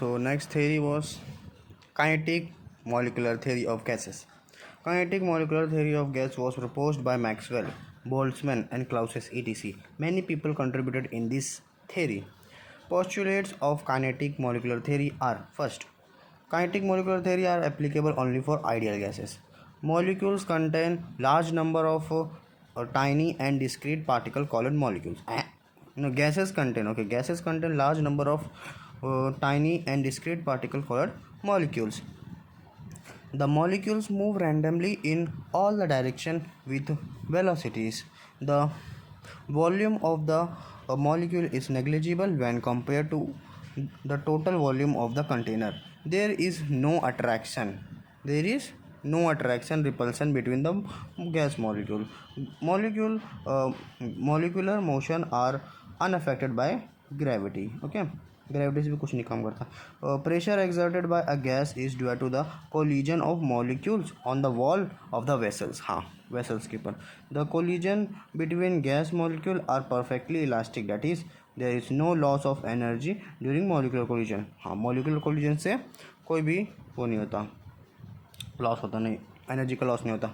So next theory was kinetic molecular theory of gases. Kinetic molecular theory of gas was proposed by Maxwell, Boltzmann and Clausius etc. Many people contributed in this theory. Postulates of kinetic molecular theory are: first, kinetic molecular theory are applicable only for ideal gases. Molecules contain large number of tiny and discrete particle called molecules. Gases contain large number of tiny and discrete particle called molecules. The molecules move randomly in all the direction with velocities. The volume of the molecule is negligible when compared to the total volume of the container. There is no attraction. Repulsion between the gas molecular motion are unaffected by gravity. Okay, gravity से भी कुछ नहीं काम करता. Pressure exerted by a gas is due to the collision of molecules on the wall of the vessels. हाँ, vessels के ऊपर the collision between gas molecule are perfectly elastic, that is there is no loss of energy during molecular collision. हाँ, molecular collision से कोई भी वो नहीं होता, लॉस होता नहीं, एनर्जी का लॉस नहीं होता.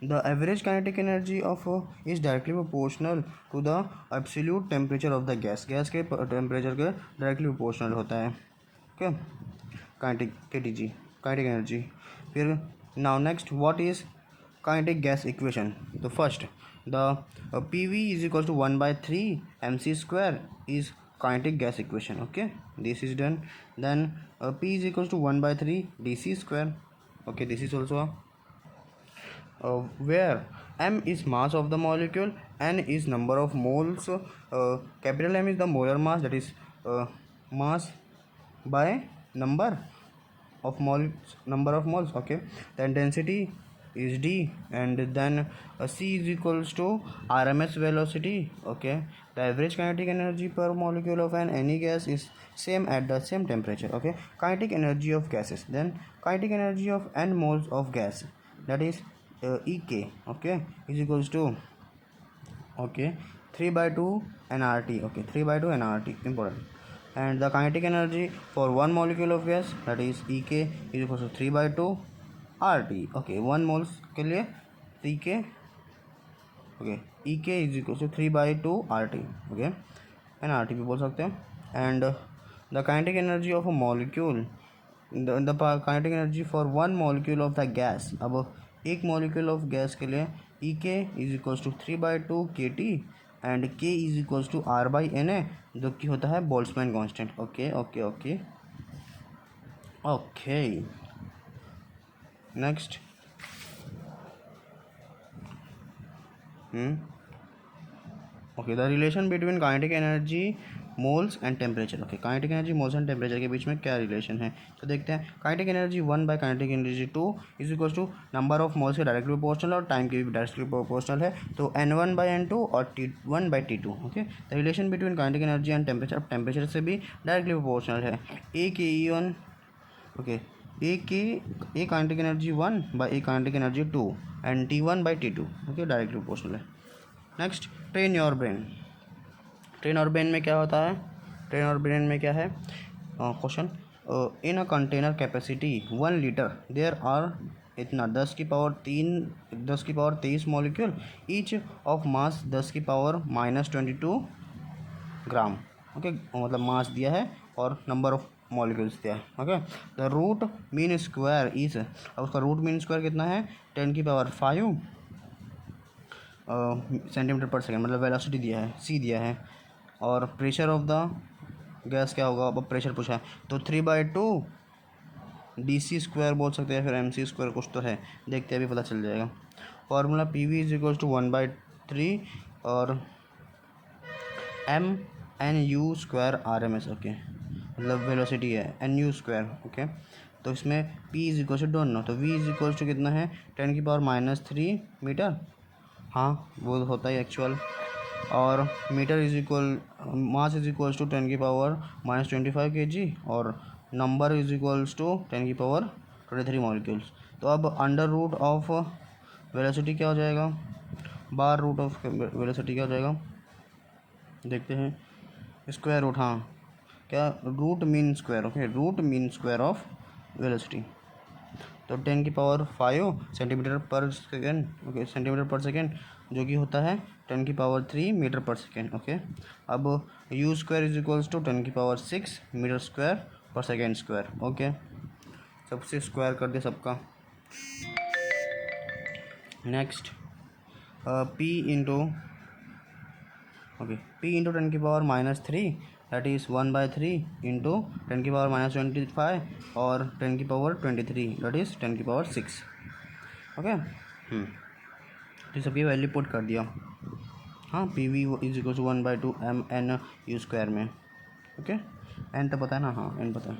The average kinetic energy of is directly proportional to the absolute temperature of the gas. Gas के टेम्परेचर के डायरेक्टली प्रोपोर्शनल होता है. Okay, kinetic KTG kinetic energy. फिर now next, what is kinetic gas equation? तो first, the PV is equal to 1/3 mc² is kinetic gas equation. Okay, this is done. Then P is equals to 1/3 dc². Okay, this is also where m is mass of the molecule, n is number of moles. Capital M is the molar mass, that is mass by number of moles. Okay, then density is d, and then c is equals to RMS velocity. Okay, the average kinetic energy per molecule of any gas is same at the same temperature. Okay, kinetic energy of gases. Then kinetic energy of n moles of gas, that is EK. Okay, is equals to 3/2 nRT. Okay, 3/2 nRT, important. And the kinetic energy for one molecule of gas, that is EK, is equals to 3/2 RT. Okay, 1 moles के लिए EK. Okay, EK is equals to 3/2 RT. Okay, and RT भी बोल सकते हैं. And the kinetic energy of a molecule, the kinetic energy for one molecule of the gas. अब एक molecule of gas के लिए EK is equals to 3/2 KT and K is equals to R/Na, जो कि होता है Boltzmann constant. Okay, next. Okay, the relation between kinetic energy moles and temperature. Okay, kinetic energy moles and temperature के बीच में क्या रिलेशन है, तो देखते हैं. Kinetic energy 1 by kinetic energy 2 is equal to number of moles के directly proportional और टाइम के भी डायरेक्टली प्रोपोर्शनल है, तो N1/N2 और T1/T2. Okay, the relation between kinetic energy and temperature, temperature से भी डायरेक्टली प्रोपोर्शनल है. AKE1. Okay, A kinetic energy 1 by A kinetic energy 2 and T1/T2. Okay, directly proportional है. Next, train your brain. Train और brain में क्या होता है? Train और ब्रेन में क्या है question? In a container capacity 1 litre there are इतना 10⁻23 molecule, each of mass 10⁻−22 gram. Okay, मतलब मास दिया है और नंबर ऑफ मॉलिक्यूल्स दिया है. Okay, the root mean square is, अब उसका रूट मीन स्क्वायर कितना है? 10⁵ सेंटीमीटर पर सेकेंड, मतलब वेलोसिटी दिया है, c दिया है. और प्रेशर ऑफ द गैस क्या होगा? अब प्रेशर पूछा है, तो 3/2 dc² बोल सकते हैं, फिर mc² कुछ तो है, देखते हैं, अभी पता चल जाएगा. Formula PV is equals to 1/3 और mNu² RMS. ओके, मतलब वेलोसिटी है NU². ओके, तो इसमें P is equals to don't know, तो V इज इक्वल्स टू कितना है? 10⁻³ मीटर. हाँ, वो होता है एक्चुअल. और metre is equal, mass is equals to 10⁻−25 kg और number is equals to 10⁻23 molecules. तो अब अंडर रूट ऑफ वेलोसिटी क्या हो जाएगा? बार रूट ऑफ वेलोसिटी क्या हो जाएगा? देखते हैं. स्क्वायर रूट, हाँ, क्या, root mean square, okay, root mean square of velocity. तो 10⁵ सेंटीमीटर पर सेकेंड, ओके, सेंटीमीटर पर सेकेंड, जो कि होता है 10⁻³ मीटर पर सेकेंड, ओके। अब u square is equals to 10⁻6 metre square पर सेकेंड स्क्वायर, ओके। सबसे स्क्वायर कर दे सबका। Next p into, okay, p into 10⁻³ that is 1/3 into 10⁻25 और 10⁻23 दैट इज़ 10⁻6, ओके। तो सबकी वैल्यू पुट कर दिया। हाँ, P V is equal to 1/2 mn u square में, ओके। एन तो पता है ना, हाँ एन पता है,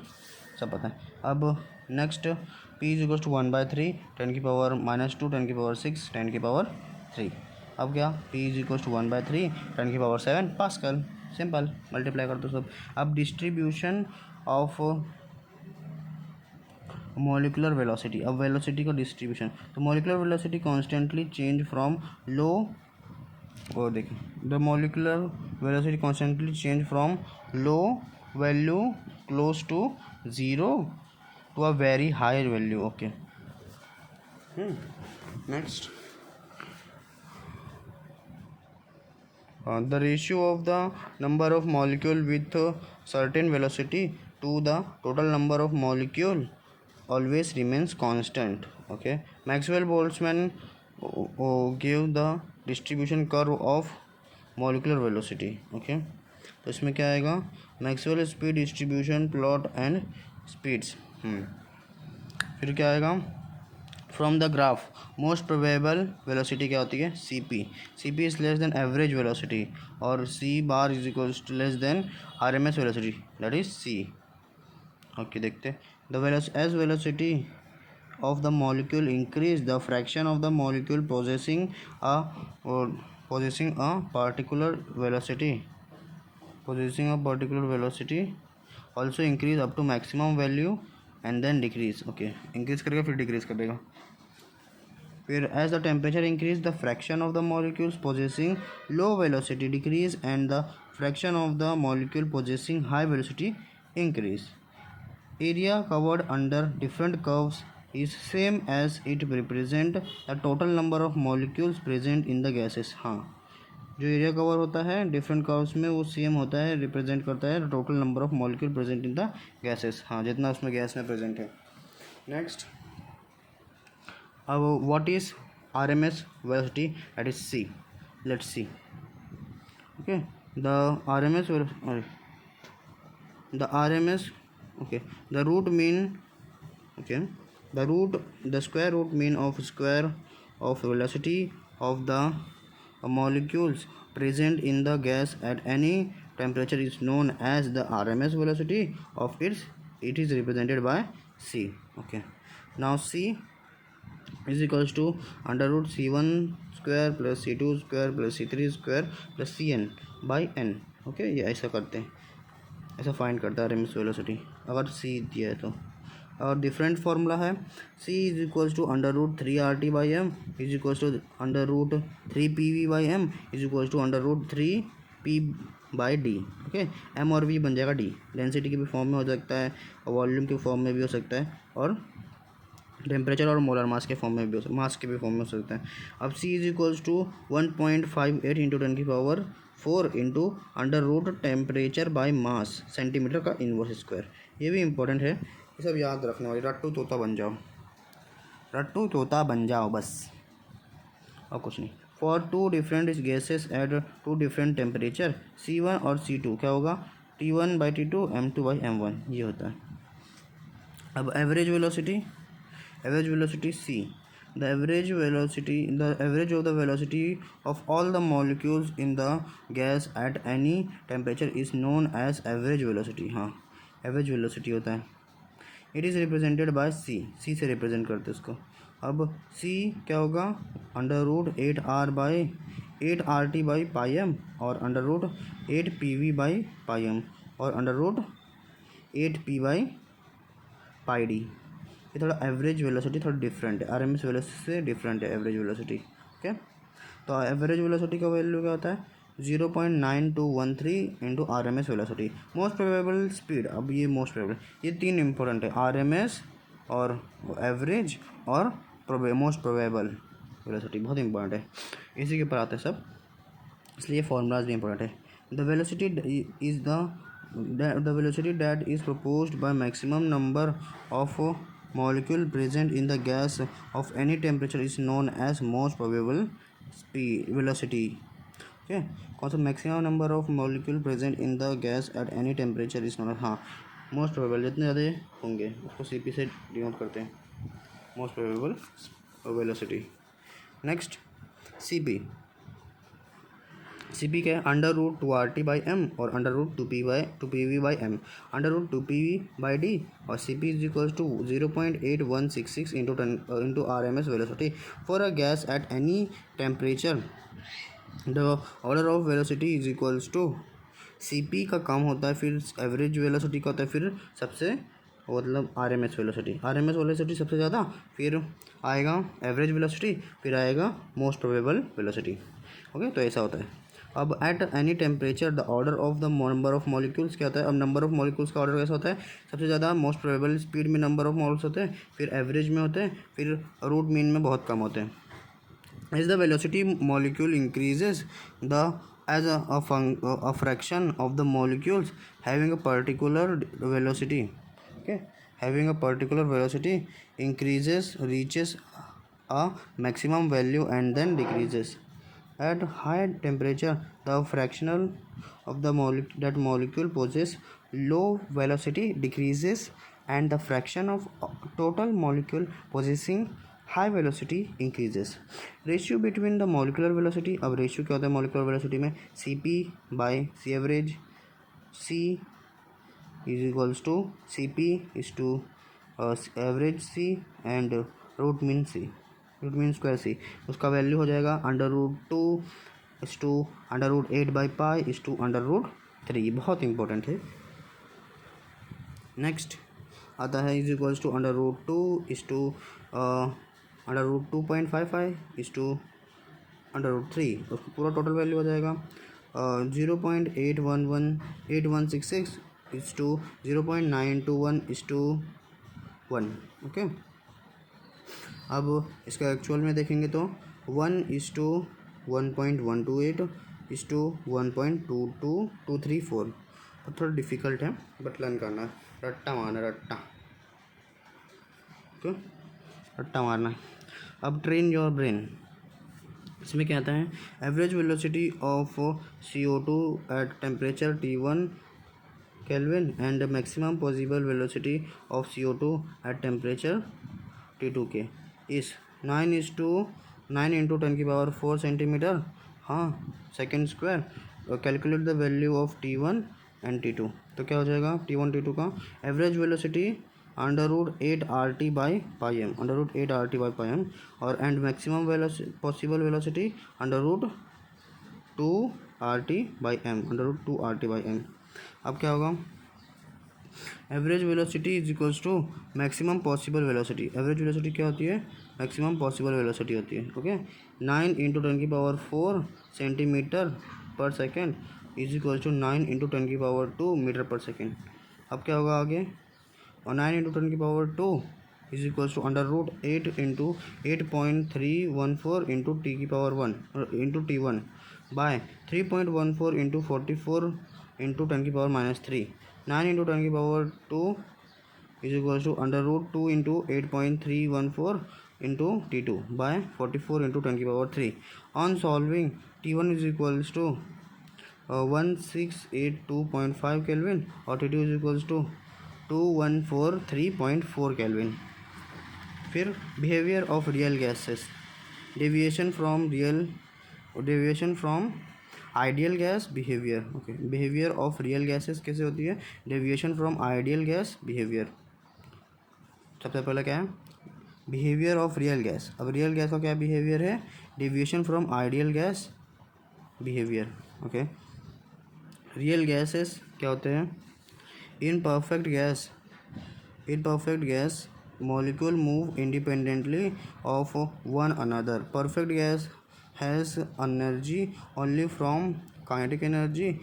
सब पता है। अब next p is equal to 1/3 10⁻⁻2 10⁻6 10⁻3। अब क्या, p is equal to 1/3 10⁻7 pascal, simple, multiply कर दो सब। अब डिस्ट्रीब्यूशन ऑफ मोलिकुलर वेलोसिटी, अब वेलोसिटी का डिस्ट्रीब्यूशन, तो molecular velocity constantly change from low, और देखिए, the molecular velocity constantly change from low value close to 0 to a very high value, okay. Next, the ratio of the number of molecule with a certain velocity to the total number of molecule always remains constant, okay. Maxwell Boltzmann gave the distribution curve of molecular velocity, okay। तो इसमें क्या आएगा, Maxwell speed distribution plot and speeds. फिर क्या आएगा, from the graph most probable velocity क्या होती है, C P is less than average velocity, और C bar is equals to less than R M S velocity that is C, okay. देखते, the as velocity of the molecule increase, the fraction of the molecule possessing a particular velocity also increase up to maximum value and then decrease, okay, increase करेगा फिर decrease करेगा। फिर as the temperature increase, the fraction of the molecules possessing low velocity decrease and the fraction of the molecule possessing high velocity increase। area covered under different curves is same as it represent the total number of molecules present in the gases। हाँ, जो area cover होता है different curves में वो same होता है, represent करता है total number of molecule present in the gases, हाँ, जितना उसमें गैस में प्रेजेंट है। नेक्स्ट, अब what is R M S velocity, that is C, let's see, okay. The R M S, okay, the root mean, okay, the square root mean of square of velocity of the molecules present in the gas at any temperature is known as the RMS velocity of it is represented by c, okay। Now c is equals to under root c1 square plus c2 square plus c3 square plus cn by n, okay। ये ऐसा करते हैं, ऐसा find करता है RMS velocity अगर c दिया है तो। और डिफरेंट फार्मूला है, c is equals to under root 3RT by M is equals to under root 3PV by M is equals to under root 3P by D, okay. m और v बन जाएगा d, density के भी form में हो सकता है और वॉल्यूम के फॉर्म में भी हो सकता है और टेम्परेचर और मोलर मास के फॉर्म में भी हो सकता है, मास के भी फॉर्म में हो सकता है। अब c is equals to 1.58 into 10⁴ into under root temperature by mass centimetre का इनवर्स स्क्वायर। ये भी इंपॉर्टेंट है, ये सब याद रखने वाली, रट्टू तोता बन जाओ बस, और कुछ नहीं। For two different gases at two different temperature C1 और C2 क्या होगा, T1/T2 M2/M1 ये होता है। अब average velocity C, the average of the velocity of all the molecules in the gas at any temperature is known as average velocity, हाँ, average velocity होता है। It is represented by C से represent करते हैं उसको। अब c क्या होगा, under root 8RT by pi M और under root 8PV by pi M और under root 8P by pi D. ये थोड़ा एवरेज वेलोसिटी थोड़ा डिफरेंट है, RMS वेलोसिटी से डिफरेंट है एवरेज वेलोसिटी, ओके। तो एवरेज वेलोसिटी का वैल्यू क्या होता है, 0.9213 into RMS velocity. Most probable speed, अब ये मोस्ट प्रोबेबल, ये तीन इंपॉर्टेंट है, RMS और एवरेज और मोस्ट प्रोबेबल वेलोसिटी, बहुत इंपॉर्टेंट है, इसी के ऊपर आते हैं सब, इसलिए फॉर्मूलाज भी इंपॉर्टेंट है। The velocity is the velocity that is proposed by maximum number of molecule present in the gas of any temperature is known as most probable speed velocity. Okay, कौन सा maximum number of molecule present in the gas at any temperature is known, हाँ most probable, जितने ज़्यादा होंगे उसको CP से denote करते हैं, most probable velocity. Next CP, CP क्या है, √2RT/m और √2PV/m, √2PV/d और CP is equals to 0.8166 into RMS velocity for a gas at any temperature. The order of velocity is equals to, CP का कम होता है, फिर एवरेज वेलोसिटी का होता है, फिर सबसे मतलब RMS वेलोसिटी सबसे ज़्यादा, फिर आएगा एवरेज वेलोसिटी, फिर आएगा मोस्ट प्रोबेबल वेलोसिटी। ओके, तो ऐसा होता है। अब eight any temperature the order of the number of molecules क्या होता है, अब नंबर ऑफ मॉलिक्यूल्स का ऑर्डर कैसा होता है, सबसे ज़्यादा मोस्ट प्रोबेबल स्पीड में नंबर ऑफ मॉलिक्यूल्स होते हैं, फिर एवरेज में होते हैं, फिर रूट मीन में बहुत कम होते हैं। As the velocity molecule increases, the as a fraction of the molecules having a particular velocity, okay, having a particular velocity increases, reaches a maximum value and then decreases. At high temperature, the fractional of the molecule possesses low velocity decreases, and the fraction of total molecule possessing high velocity increases. Ratio between the molecular velocity, अब ratio क्या होता है molecular velocity में, CP/C average, C is equals to CP is to average C and root mean square C, उसका value हो जाएगा √2 is to √8/π is to √3, बहुत important है। नेक्स्ट आता है is equals to √2 is to √2.55 is to √3, उसको पूरा टोटल वैल्यू हो जाएगा 0.8166 is to 0.921 is to 1। Okay, अब इसका एक्चुअल में देखेंगे तो 1 इज टू 1.128 इज टू 1.22234, और थोड़ा डिफ़िकल्ट है बट लर्न करना है, रट्टा मारना रट्टा मारना। अब ट्रेन योर ब्रेन, इसमें क्या आता है, average velocity of CO2 at temperature T1 kelvin and maximum possible velocity of CO2 at temperature T2 के इस 9 इंटू 10⁴ सेंटीमीटर, हाँ second square. Calculate the value of T1 and T2, तो क्या हो जाएगा T1 T2 का एवरेज वेलोसिटी √8RT/m, √8RT/m, और and maximum possible velocity √2RT/m, √2RT/m। अब क्या होगा, average velocity is equals to maximum possible velocity, average velocity क्या होती है, मैक्सिमम पॉसिबल वेलोसिटी होती है। ओके, 9 इंटू 10⁴ सेंटीमीटर पर second is equals to 9 into 10⁻² metre पर सेकेंड। अब क्या होगा आगे, और 9 into 10⁻² is equals to √8 into 8.314 into T⁻1 into T1 by 3.14 into 44 into 10⁻³ 9 into 10⁻² is equals to √2 into 8.314 into T2 by 44 into 10⁻³ on solving T1 is equals to 1682.5 kelvin और T2 is equals to 2143.4 kelvin. फिर behaviour of real gases, deviation from ideal gas behaviour. Okay, behaviour of real gases कैसे होती है, deviation from ideal gas behaviour. सबसे पहले क्या है, behaviour of real gas. अब रियल गैस का क्या बिहेवियर है, deviation from ideal gas behaviour. Okay, real gases क्या होते हैं, in perfect gas molecule move independently of one another. Perfect gas has energy only from kinetic energy,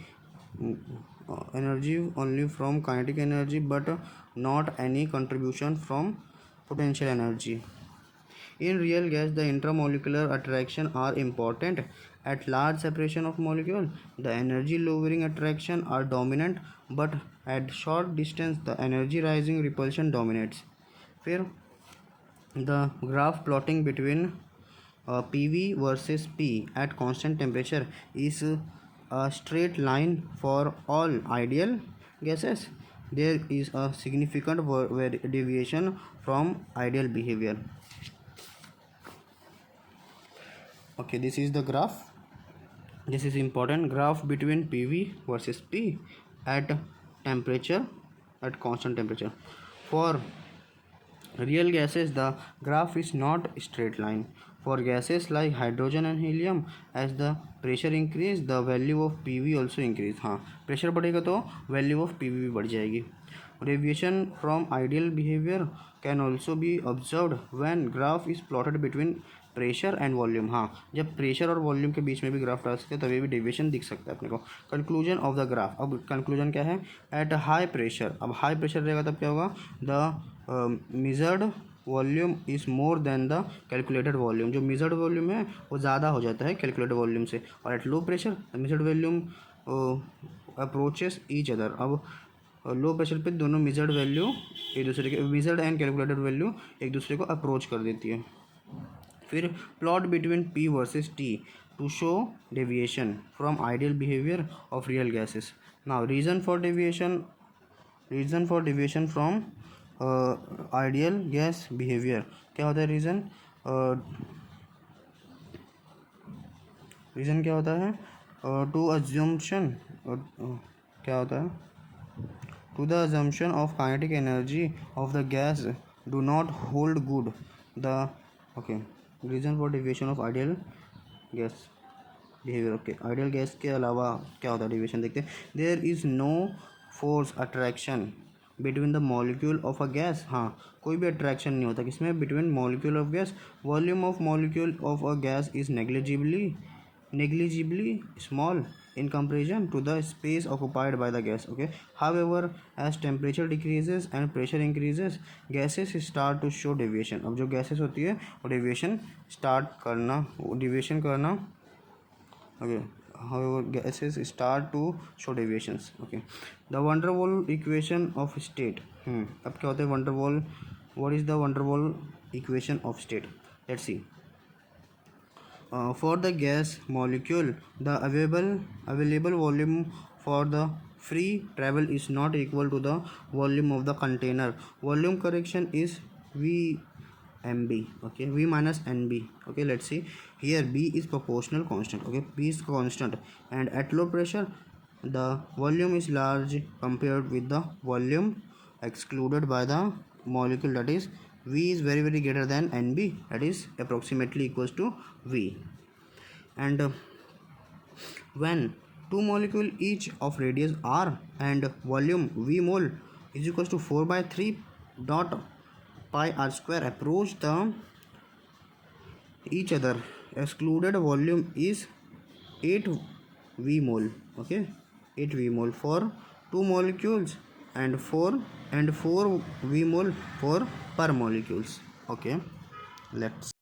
energy only from kinetic energy, but not any contribution from potential energy. In real gas, the intramolecular attraction are important. At large separation of molecule, the energy lowering attraction are dominant, but at short distance, the energy rising repulsion dominates. फिर the graph plotting between PV versus P at constant temperature is a straight line for all ideal gases. There is a significant deviation from ideal behavior. Okay, this is the graph. This is important graph between PV versus P at temperature, at constant temperature. For real gases, the graph is not a straight line. For gases like hydrogen and helium, as the pressure increase, the value of PV also increase. हाँ, pressure बढ़ेगा तो value of PV भी बढ़ जाएगी. Deviation from ideal behavior can also be observed when graph is plotted between pressure and volume. हाँ, जब pressure और volume के बीच में भी ग्राफ डाल सकते हैं तभी भी डेविएशन दिख सकता है अपने को. Conclusion of the graph. अब कंक्लूजन क्या है? At high pressure. अब हाई प्रेशर रहेगा तब क्या होगा? The measured volume is more than the calculated volume. जो मेजर्ड वॉल्यूम है वो ज़्यादा हो जाता है कैलकुलेटेड वॉल्यूम से. और at low pressure measured volume approaches each other. अब लो प्रेशर पे दोनों मेजर्ड वैल्यू एक दूसरे के, मेजर्ड एंड कैलकुलेटेड वैल्यू एक दूसरे को अप्रोच कर देती है. फिर plot between P versus T to show deviation from ideal behaviour of real gases. Now reason for deviation from ideal gas behaviour. क्या होता है रीज़न? रीज़न क्या होता है? Two assumption. क्या होता है? To the assumption of kinetic energy of the gas do not hold good. The okay reason for deviation of ideal gas behavior. Okay, ideal gas के अलावा क्या होता है deviation देखते हैं. There is no force attraction between the molecule of a gas. हाँ, कोई भी attraction नहीं होता किसमें? Between molecule of gas. Volume of molecule of a gas is negligibly small in comparison to the space occupied by the gas. Okay, however, as temperature decreases and pressure increases, gases start to show deviation. अब जो gases होती है वो deviation करना. Okay, however gases start to show deviations. Okay, the van der Waals equation of state. अब क्या होता है van der Waals? What is the van der Waals equation of state? Let's see. For the gas molecule, the available volume for the free travel is not equal to the volume of the container. Volume correction is VMB. Okay, V minus NB. Okay, let's see. Here B is proportional constant. Okay, B is constant, and at low pressure, the volume is large compared with the volume excluded by the molecule, that is V is very greater than NB, that is approximately equals to V. And when two molecule each of radius r and volume V mole is equals to 4/3 dot pi r square approach the each other, excluded volume is 8 V mole. Okay, 8 V mole for two molecules and 4 V mole for per molecules. Okay, let's